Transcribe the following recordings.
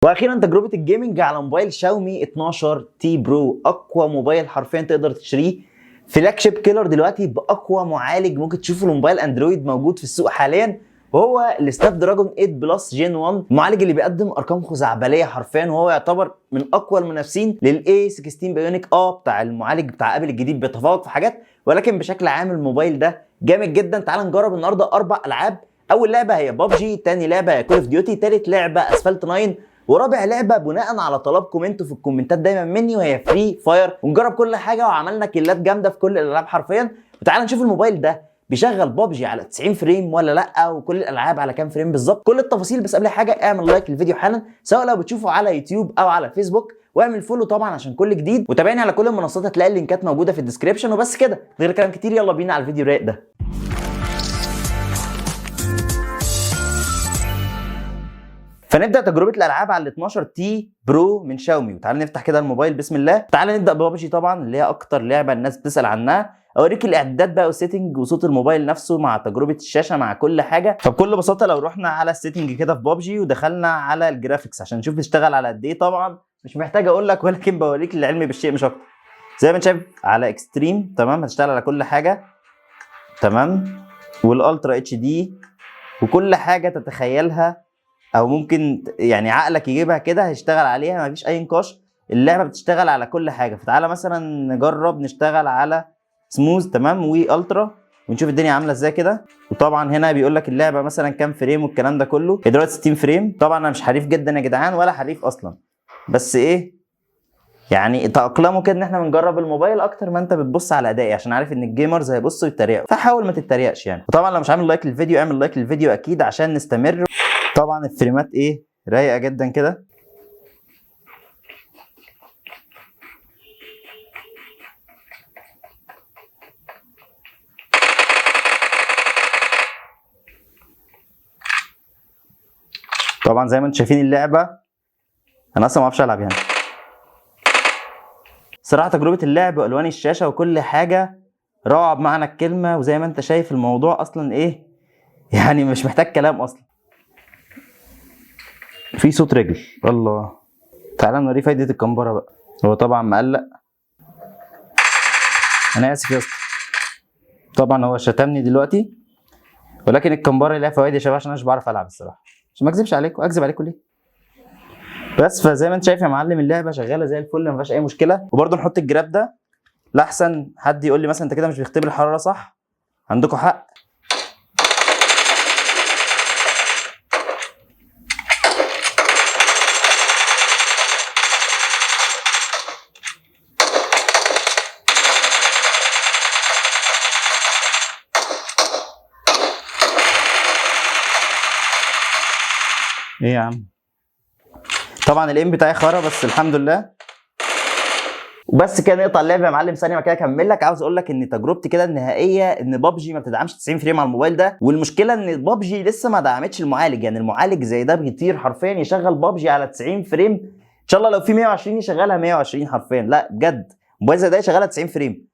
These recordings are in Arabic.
واخيرا تجربه الجيمنج على موبايل شاومي 12 تي برو، اقوى موبايل حرفيا تقدر تشتريه. فلاج شيب كيلر دلوقتي باقوى معالج ممكن تشوفه الموبايل اندرويد موجود في السوق حاليا، وهو السناب دراجون 8 بلس جين 1، المعالج اللي بيقدم ارقام خزعبليه حرفيا، وهو يعتبر من اقوى المنافسين للاي 16 بايونيك بتاع المعالج بتاع ابل الجديد. بيتفوق في حاجات ولكن بشكل عام الموبايل ده جامد جدا. تعال نجرب النهارده 4 العاب. اول لعبه هي بابجي، تاني لعبه هي كول اوف ديوتي، تالت لعبه اسفلت 9، ورابع لعبه بناء على طلبكم انتوا في الكومنتات دايما مني وهي فري فاير. ونجرب كل حاجه وعملنا كيلات جامده في كل الالعاب حرفيا. وتعالى نشوف الموبايل ده بيشغل بابجي على 90 فريم ولا لا، وكل الالعاب على كام فريم بالظبط، كل التفاصيل. بس قبل حاجه اعمل لايك للفيديو حالا سواء لو بتشوفه على يوتيوب او على فيسبوك، واعمل فولو طبعا عشان كل جديد، وتابعني على كل المنصات هتلاقي اللينكات موجوده في الديسكربشن. وبس كده غير كلام كتير، يلا بينا على الفيديو الرايق ده. فنبدا تجربه الالعاب على ال 12 تي برو من شاومي. وتعالى نفتح كده الموبايل بسم الله. تعالى نبدا ببجي طبعا اللي هي اكتر لعبه الناس بتسال عنها. اوريك الاعدادات بقى والسيتنج وصوت الموبايل نفسه مع تجربه الشاشه مع كل حاجه. فبكل بساطه لو رحنا على السيتنج كده في ببجي ودخلنا على الجرافيكس عشان نشوف بيشتغل على قد ايه، طبعا مش محتاج اقول لك ولكن بوريك العلم بالشيء مش اكتر. زي ما انت شايف على اكستريم تمام هتشتغل على كل حاجه تمام، والالترا اتش دي وكل حاجه تتخيلها او ممكن يعني عقلك يجيبها كده هيشتغل عليها، مفيش اي نقاش. اللعبه بتشتغل على كل حاجه. فتعالى مثلا نجرب نشتغل على سموث تمام والترا ونشوف الدنيا عامله ازاي كده. وطبعا هنا بيقول لك اللعبه مثلا كام فريم والكلام ده كله. هي دلوقتي 60 فريم. طبعا انا مش حريف جدا يا جدعان ولا حريف اصلا، بس ايه يعني تأقلموا كده ان احنا بنجرب الموبايل اكتر ما انت بتبص على ادائي، عشان عارف ان الجيمرز هيبصوا يتريقوا، فحاول ما تتريقش يعني. وطبعا لو مش عامل لايك للفيديو اعمل لايك للفيديو اكيد عشان نستمر. طبعا الفريمات ايه رايقه جدا كده. طبعا زي ما انتم شايفين اللعبه انا اصلا ما اعرفش العب يعني. صراحه تجربه اللعب والوان الشاشه وكل حاجه روعه بمعنى الكلمه. وزي ما انت شايف الموضوع اصلا ايه يعني مش محتاج كلام اصلا. في صوت رجل الله. تعالى نوريه فايده الكمبره بقى. هو طبعا مقلق، انا اسف يا اسطى. طبعا هو شتمني دلوقتي ولكن الكمبره ليها فوائد يا شباب، عشان انا مش بعرف العب الصراحه، عشان ما اكذبش عليكم. اكذب عليكم ليه؟ بس فزي ما انت شايف يا معلم اللعبه شغاله زي الفل ما فيهاش اي مشكله. وبرده نحط الجراب ده لاحسن حد يقول لي مثلا انت كده مش بيختبر الحراره صح. عندكم حق. ايه يا عم، طبعا الايم بتاعي خرا بس الحمد لله. وبس كده نقطع اللعبه يا معلم. ثانيه ما كده اكمل لك. عاوز اقول لك ان تجربتي كده النهائيه ان بابجي ما بتدعمش 90 فريم على الموبايل ده. والمشكله ان بابجي لسه ما دعمتش المعالج، يعني المعالج زي ده بيطير حرفيا يشغل بابجي على 90 فريم. ان شاء الله لو في 120 يشغلها 120 حرفيا. لا بجد موبايل زي ده يشغلها 90 فريم،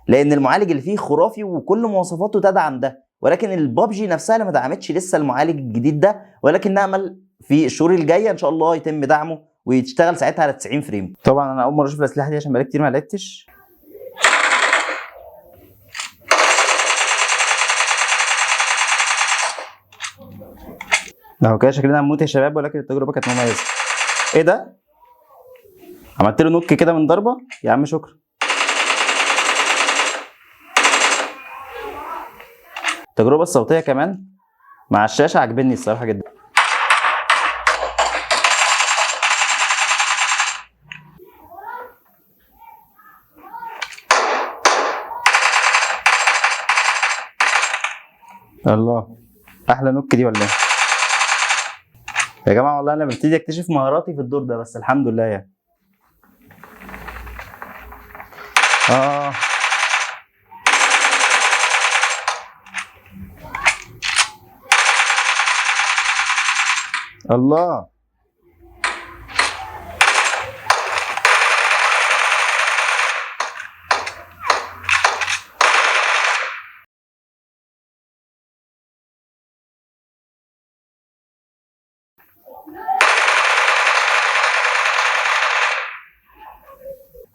لان المعالج اللي فيه خرافي وكل مواصفاته تدعم ده. ولكن البابجي نفسها اللي ما دعمتش لسه المعالج الجديد ده، ولكن نامل في الشهور الجايه ان شاء الله يتم دعمه ويشتغل ساعتها على 90 فريم. طبعا انا اول مره اشوف الاسلحه دي عشان بقالي كتير ما لعبتش. اهو كده شكلنا هنموت يا شباب، ولكن التجربه كانت مميزه. ايه ده؟ عملت له نوك كده من ضربه يا عم، شكرا. التجربه الصوتيه كمان مع الشاشه عجبني الصراحه جدا. الله، احلى نوك دي ولا ايه يا جماعه؟ والله انا ببتدي اكتشف مهاراتي في الدور ده، بس الحمد لله يعني. اه الله.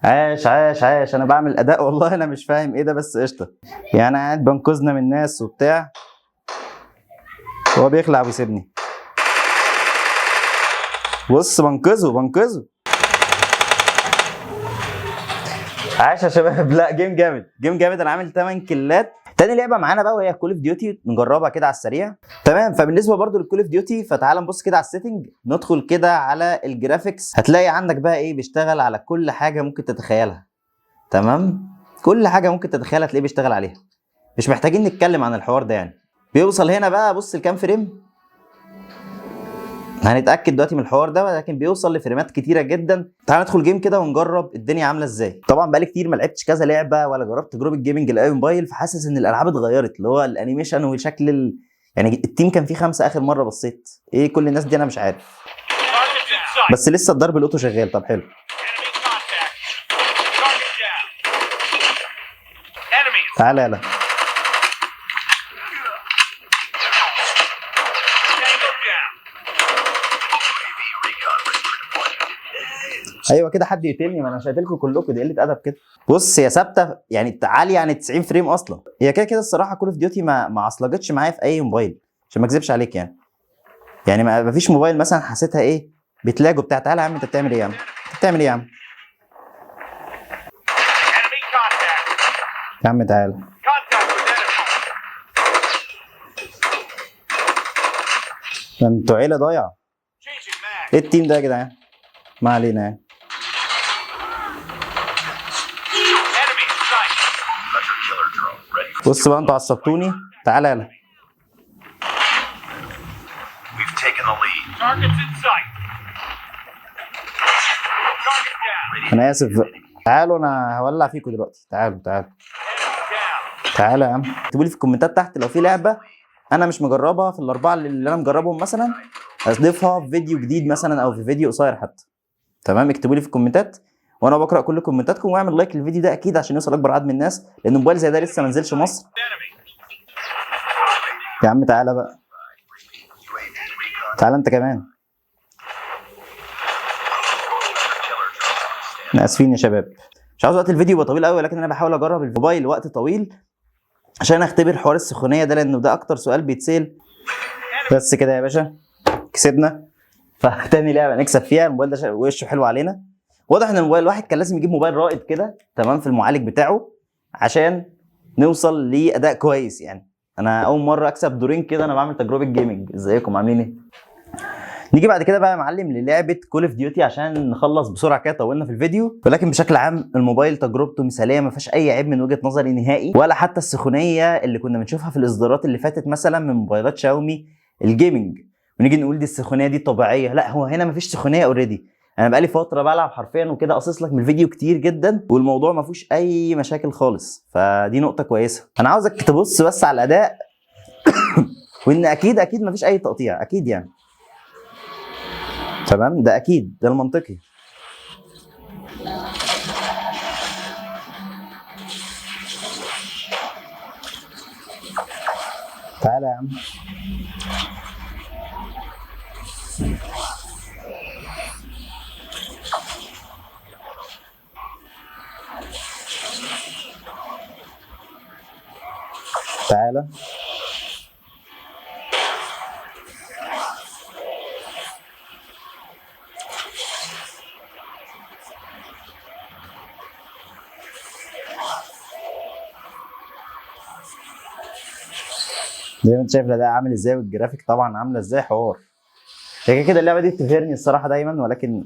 عاش عاش عاش. انا بعمل اداء والله انا مش فاهم ايه ده، بس قشطه يعني. انا قاعد بنقذنا من الناس وبتاع، هو بيخلع ويسيبني. بص بنقذه. عاش يا شباب. لا جيم جامد. انا عامل 8 كيلات. تاني لعبه معانا بقى وهي كول اوف ديوتي، نجربها كده على السريع. تمام. فبالنسبه برضو للكول اوف ديوتي، فتعال نبص كده على السيتنج، ندخل كده على الجرافيكس. هتلاقي عندك بقى ايه، بيشتغل على كل حاجه ممكن تتخيلها. تمام. كل حاجه ممكن تتخيلها تلاقيه بيشتغل عليها، مش محتاجين نتكلم عن الحوار ده يعني. بيوصل هنا بقى بص لكام فريم، هنتاكد دلوقتي من الحوار ده، ولكن بيوصل لفريمات كتيره جدا. تعال ندخل جيم كده ونجرب الدنيا عامله ازاي. طبعا بقالي كتير ما لعبتش كذا لعبه ولا جربت تجربه جيمنج لاي موبايل، فحاسس ان الالعاب اتغيرت، اللي هو الانيميشن وشكل يعني التيم كان فيه 5 اخر مره بصيت، ايه كل الناس دي انا مش عارف، بس لسه الضرب الاوتو شغال. طب حلو. تعالى يلا. ايوه كده حد يقتلني، ما انا مش هقتلكم كلكم، دي قله ادب كده. بص هي ثابته يعني عاليه عن 90 فريم اصلا. هي كده الصراحه كول اوف ديوتي ما عصلجتش معايا في اي موبايل، عشان ما اكذبش عليك يعني ما فيش موبايل مثلا حسيتها ايه بتلاجوا بتاع. تعالى يا عم، انت بتعمل ايه يا عم؟ يا عم تعالى. ده انتوا عيله ضايعه. ايه التيم ده يا جدعان؟ ما علينا يعني. بص بقى انتوا عصبتوني. تعالى يلا. انا اسف بقى. تعالوا انا هولع فيكم دلوقتي. تعالى يا عم. اكتبوا لي في الكومنتات تحت لو في لعبه انا مش مجربها في الاربعه اللي انا مجربهم، مثلا اضيفها في فيديو جديد مثلا او في فيديو قصير حتى. تمام. اكتبوا لي في الكومنتات وانا بقرا كل كومنتاتكم، واعمل لايك للفيديو ده اكيد عشان يوصل اكبر عدد من الناس، لان موبايل زي ده لسه ما نزلش مصر. يا عم تعالى بقى. تعالى انت كمان. احنا اسفين يا شباب، مش عاوز وقت الفيديو يبقى طويل قوي، ولكن انا بحاول اجرب الموبايل وقت طويل عشان اختبر حوار السخونيه ده، لانه ده اكتر سؤال بيتسال. بس كده يا باشا كسبنا. فتاني لعبه نكسب فيها. الموبايل ده وشه حلو علينا. واضح ان الموبايل الواحد كان لازم يجيب موبايل رائد كده تمام في المعالج بتاعه عشان نوصل لاداء كويس يعني. انا اول مره اكسب دورين كده، انا بعمل تجربه جيمنج. ازيكم عاملين ايه؟ نيجي بعد كده بقى يا معلم للعبه كول اوف ديوتي عشان نخلص بسرعه كده، طولنا في الفيديو. ولكن بشكل عام الموبايل تجربته مثاليه، ما فيهاش اي عيب من وجهه نظري نهائي، ولا حتى السخونيه اللي كنا بنشوفها في الاصدارات اللي فاتت مثلا من موبايلات شاومي الجيمنج، ونيجي نقول دي السخونيه دي طبيعيه. لا، هو هنا ما فيش سخونيه اوريدي. انا بقالي فتره بلعب حرفيا وكده، قاصص لك من الفيديو كتير جدا، والموضوع ما فيهوش اي مشاكل خالص، فدي نقطه كويسه. انا عاوزك تبص بس على الاداء وان اكيد ما فيش اي تقطيع اكيد يعني. تمام، ده اكيد، ده المنطقي. تعالى يا عم. تعالى. زي ما انت شايف الاداء عامل ازاي، والجرافيك طبعا عامله ازاي، حوار. هي كده اللعبه دي بتبهرني الصراحه دايما، ولكن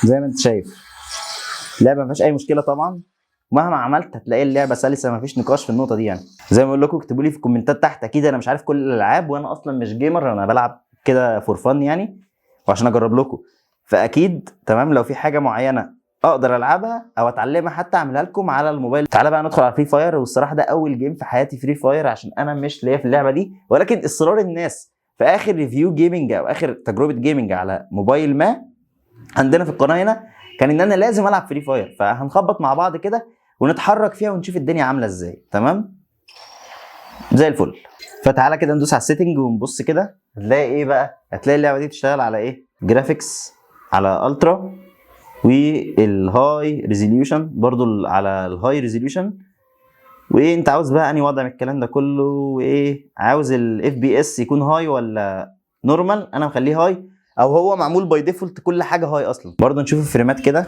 زي ما انت شايف اللعبه ما فيهاش اي مشكله طبعا، مهما عملت هتلاقي اللعبه سلسه، ما فيش نقاش في النقطه دي يعني. زي ما بقول لكم اكتبوا لي في الكومنتات تحت. اكيد انا مش عارف كل الالعاب، وانا اصلا مش جيمر، انا بلعب كده فور فن يعني وعشان اجرب لكم. فاكيد تمام لو في حاجه معينه اقدر العبها او اتعلمها حتى اعملها لكم على الموبايل. تعالى بقى ندخل على فري فاير، والصراحه ده اول جيم في حياتي فري فاير، عشان انا مش ليا في اللعبه دي، ولكن اصرار الناس في اخر ريفيو جيمنج او اخر تجربه جيمنج على موبايل ما عندنا في القناه هنا كان ان انا لازم العب فري فاير. فهنخبط مع بعض كده ونتحرك فيها ونشوف الدنيا عامله ازاي. تمام زي الفل. فتعالى كده ندوس على السيتنج ونبص كده، هتلاقي ايه بقى؟ هتلاقي اللعبه دي بتشتغل على ايه؟ جرافيكس على الترا، والهاي ريزوليوشن برضو على الهاي ريزوليوشن. وايه انت عاوز بقى انهي وضع من الكلام ده كله؟ وايه عاوز الاف بي اس يكون هاي ولا نورمال؟ انا مخليه هاي، او هو معمول باي ديفولت كل حاجه هاي اصلا. برضو نشوف الفريمات كده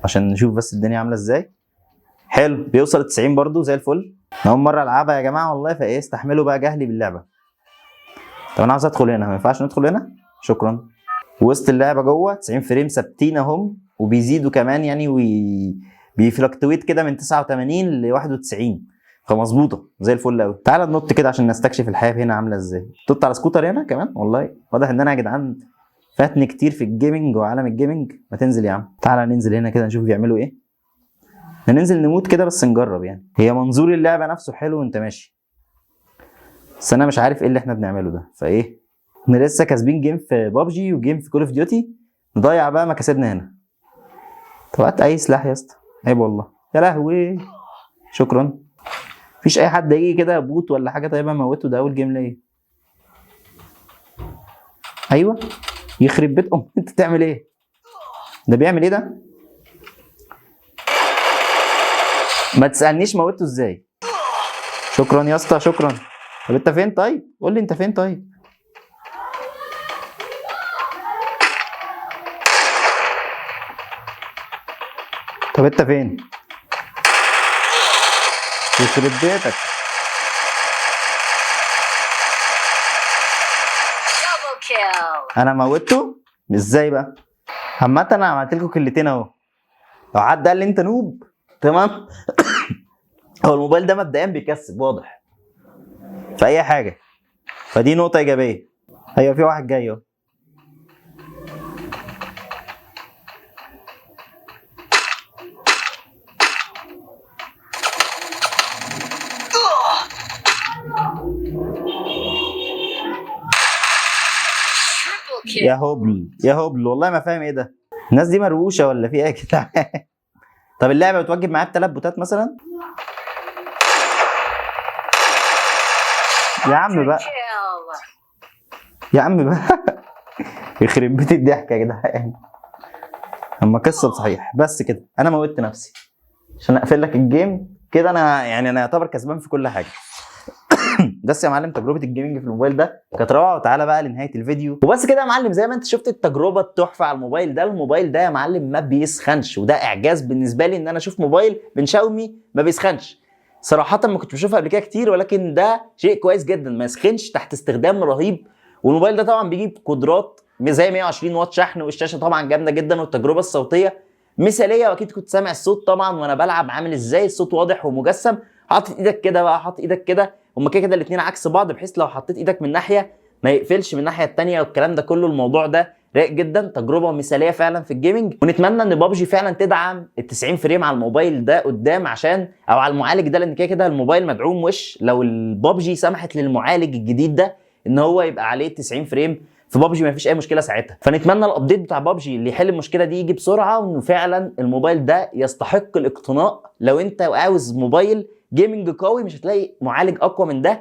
عشان نشوف بس الدنيا عامله ازاي. حلو، بيوصل 90 برضو زي الفل. اول مره العبها يا جماعه والله، فايه استحملوا بقى جهلي باللعبه. طب انا عاوز ادخل هنا، ما ينفعش ندخل هنا؟ شكرا. وسط اللعبه جوه 90 فريم ثابتين اهم، وبيزيدوا كمان يعني، بيفلكتويت كده من 89 ل 91، فمظبوطه زي الفل قوي. تعالى ننط كده عشان نستكشف الحياه هنا عامله ازاي. نط على سكوتر هنا كمان، والله واضح ان انا يا جدعان فاتني كتير في الجيمنج وعالم الجيمنج. ما تنزل يا عم، تعالى ننزل هنا كده نشوف بيعملوا ايه. هننزل نموت كده بس نجرب يعني. هي منظور اللعبه نفسه حلو وانت ماشي، بس انا مش عارف ايه اللي احنا بنعمله ده. فايه احنا لسه كاسبين جيم في بابجي وجيم في كول اوف ديوتي، نضيع بقى مكاسبنا هنا. طب هات اي سلاح يا اسطى، عيب والله. يا لهوي، شكرا. مفيش اي حد يجي كده بوت ولا حاجه؟ طيب اموته، ده اول جيم ليا. ايوه، يخرب بيت انت تعمل ايه؟ ده بيعمل ايه ده؟ ما تسالنيش موته ازاي. شكرا يا اسطى، شكرا. طب انت فين طيب؟ قول لي انت فين طيب. طب انت فين؟ يخرب بيتك. انا موتته ازاي بقى؟ عامة انا عملت لكم كلتين اهو. لو حد قال لي انت نوب، تمام. هو الموبايل ده مبدئيا بيكسب واضح في اي حاجه، فدي نقطه ايجابيه. ايوه في واحد جاي اهو. يا هبل يا هبل، والله ما فاهم ايه ده. الناس دي مروشه ولا في ايه يا جدعان؟ طب اللعبه بتوجب معايا بثلاث بوتات مثلا؟ يا عم بقى، يا عم بقى. يخرب بيت الضحك يا جدعان. اما قصه صحيح بس كده انا موتت نفسي عشان اقفل لك الجيم كده. انا يعني انا يعتبر كسبان في كل حاجه. بس يا معلم تجربه الجيمنج في الموبايل ده كانت روعه. وتعالى بقى لنهايه الفيديو وبس كده يا معلم. زي ما انت شفت التجربه التحفه على الموبايل ده. الموبايل ده يا معلم ما بيسخنش، وده اعجاز بالنسبه لي ان انا اشوف موبايل من شاومي ما بيسخنش. صراحه ما كنتش بشوفها قبل كده كتير، ولكن ده شيء كويس جدا، ما يسخنش تحت استخدام رهيب. والموبايل ده طبعا بيجيب قدرات زي 120 واط شحن، والشاشه طبعا جامده جدا، والتجربه الصوتيه مثاليه. واكيد كنت سامع الصوت طبعا وانا بلعب عامل ازاي، الصوت واضح ومجسم. حاطط ايدك كده بقى، حاطط ايدك كده، هما كده كده الاثنين عكس بعض، بحيث لو حطيت ايدك من ناحيه ما يقفلش من الناحيه الثانيه، والكلام ده كله. الموضوع ده رايق جدا، تجربه مثاليه فعلا في الجيمنج. ونتمنى ان بابجي فعلا تدعم ال 90 فريم على الموبايل ده قدام، عشان او على المعالج ده، لان كده كده الموبايل مدعوم وش. لو البابجي سمحت للمعالج الجديد ده ان هو يبقى عليه 90 فريم في بابجي، ما فيش اي مشكله ساعتها. فنتمنى الابديت بتاع بابجي اللي يحل المشكله دي يجي بسرعه، وانه فعلا الموبايل ده يستحق الاقتناء. لو انت عاوز موبايل جيمنج قوي مش هتلاقي معالج اقوى من ده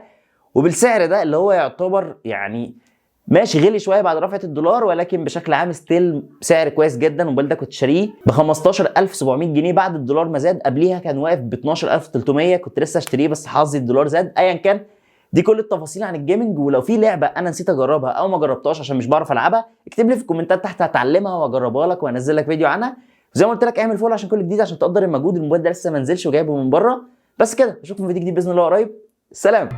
وبالسعر ده، اللي هو يعتبر يعني ماشي غلي شويه بعد رفعه الدولار، ولكن بشكل عام ستيل سعر كويس جدا. الموبايل ده كنت شاريه ب 15700 جنيه بعد الدولار ما زاد. قبليها كان واقف ب 12300، كنت لسه اشتريه بس حظي الدولار زاد. ايا كان، دي كل التفاصيل عن الجيمنج. ولو في لعبه انا نسيت اجربها او ما جربتهاش عشان مش بعرف العبها، اكتب لي في الكومنتات تحت، هتعلمها واجربها لك وانزل لك فيديو عنها. زي ما قلت لك اعمل فولو عشان كل جديد، عشان تقدر المجهود. الموبايل ده لسه ما نزلش وجايبه من بره. بس كده اشوفكم في فيديو جديد باذن الله قريب. سلام.